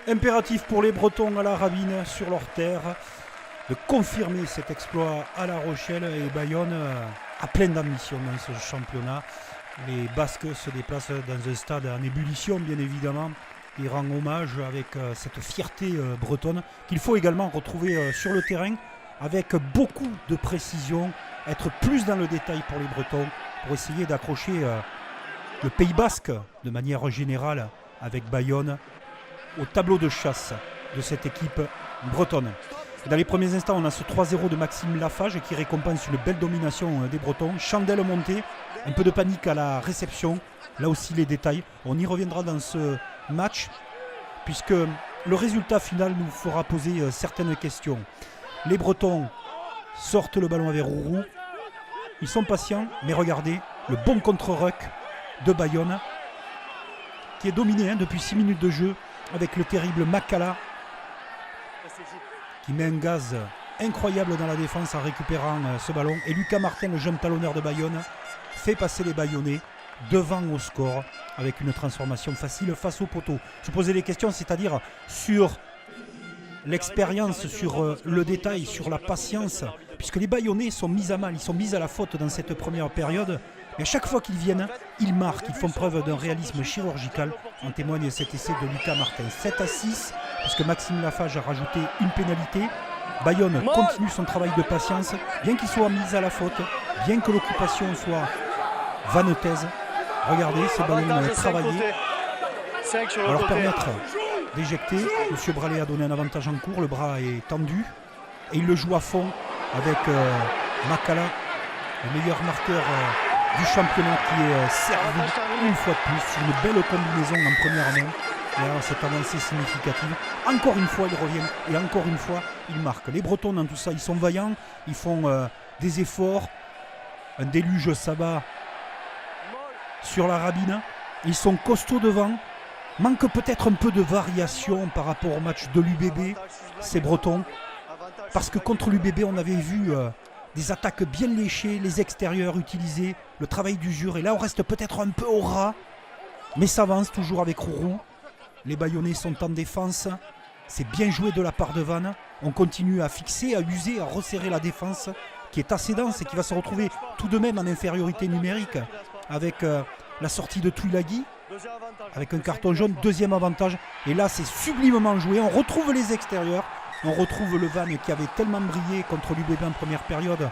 Impératif pour les Bretons à la Rabine sur leur terre de confirmer cet exploit à La Rochelle, et Bayonne a plein d'ambition dans ce championnat. Les Basques se déplacent dans un stade en ébullition bien évidemment. Ils rendent hommage avec cette fierté bretonne qu'il faut également retrouver sur le terrain avec beaucoup de précision, être plus dans le détail pour les Bretons pour essayer d'accrocher le Pays Basque de manière générale avec Bayonne au tableau de chasse de cette équipe bretonne. Et dans les premiers instants, on a ce 3-0 de Maxime Lafage qui récompense une belle domination des Bretons. Chandelle montée, un peu de panique à la réception. Là aussi les détails. On y reviendra dans ce match puisque le résultat final nous fera poser certaines questions. Les Bretons sortent le ballon avec Rourou. Ils sont patients, mais regardez le bon contre-ruck de Bayonne qui est dominé depuis 6 minutes de jeu avec le terrible Makala qui met un gaz incroyable dans la défense en récupérant ce ballon. Et Lucas Martin, le jeune talonneur de Bayonne, fait passer les Bayonnais devant au score avec une transformation facile face au poteau. Je posais des questions, c'est-à-dire sur l'expérience, sur le détail, sur la patience, puisque les Bayonnais sont mis à mal, ils sont mis à la faute dans cette première période. Mais à chaque fois qu'ils viennent, ils marquent, ils font preuve d'un réalisme chirurgical. En témoigne cet essai de Lucas Martin. 7-6, puisque Maxime Lafage a rajouté une pénalité. Bayonne continue son travail de patience, bien qu'il soit mis à la faute, bien que l'occupation soit vanneutaise. Regardez ces ballons travaillés. On va leur permettre d'éjecter. Monsieur Bralé a donné un avantage en cours, le bras est tendu. Et il le joue à fond avec Makala, le meilleur marqueur du championnat qui est servi une fois de plus sur une belle combinaison en première main. Et alors cette avancée significative, encore une fois il revient et encore une fois il marque. Les Bretons dans tout ça, ils sont vaillants, ils font des efforts, un déluge s'abat sur la Rabine, ils sont costauds devant, manque peut-être un peu de variation par rapport au match de l'UBB, ces Bretons, parce que contre l'UBB on avait vu des attaques bien léchées, les extérieurs utilisés, le travail d'usure. Et là, on reste peut-être un peu au ras, mais ça avance toujours avec Rourou. Les Bayonnais sont en défense. C'est bien joué de la part de Vannes. On continue à fixer, à user, à resserrer la défense, qui est assez dense et qui va se retrouver tout de même en infériorité numérique avec la sortie de Tuilagi, avec un carton jaune, deuxième avantage. Et là, c'est sublimement joué. On retrouve les extérieurs. On retrouve le Vannes qui avait tellement brillé contre l'UBB en première période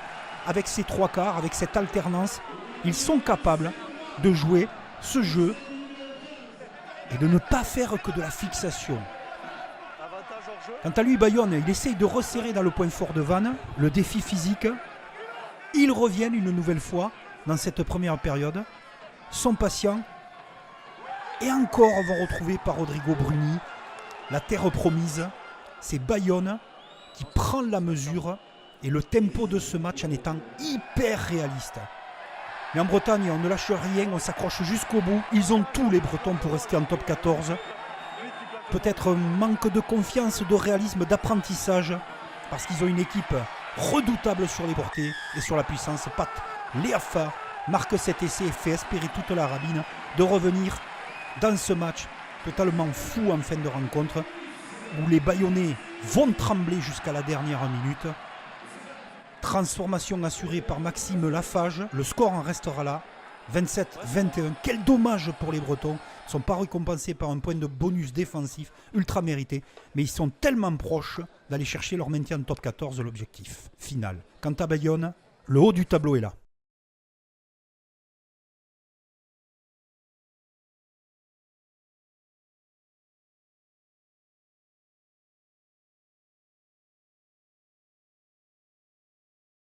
avec ses trois quarts, avec cette alternance. Ils sont capables de jouer ce jeu et de ne pas faire que de la fixation. Quant à lui, Bayonne, il essaye de resserrer dans le point fort de Vannes, le défi physique. Ils reviennent une nouvelle fois dans cette première période, sont patients et encore vont retrouver par Rodrigo Bruni la terre promise. C'est Bayonne qui prend la mesure et le tempo de ce match en étant hyper réaliste. Mais en Bretagne, on ne lâche rien, on s'accroche jusqu'au bout. Ils ont tous les Bretons pour rester en top 14. Peut-être un manque de confiance, de réalisme, d'apprentissage, parce qu'ils ont une équipe redoutable sur les portées et sur la puissance. Pat Léafa marque cet essai et fait espérer toute la Rabine de revenir dans ce match totalement fou en fin de rencontre, où les Bayonnais vont trembler jusqu'à la dernière minute. Transformation assurée par Maxime Lafage. Le score en restera là. 27-21. Quel dommage pour les Bretons. Ils ne sont pas récompensés par un point de bonus défensif ultra mérité. Mais ils sont tellement proches d'aller chercher leur maintien en top 14, l'objectif final. Quant à Bayonne, le haut du tableau est là.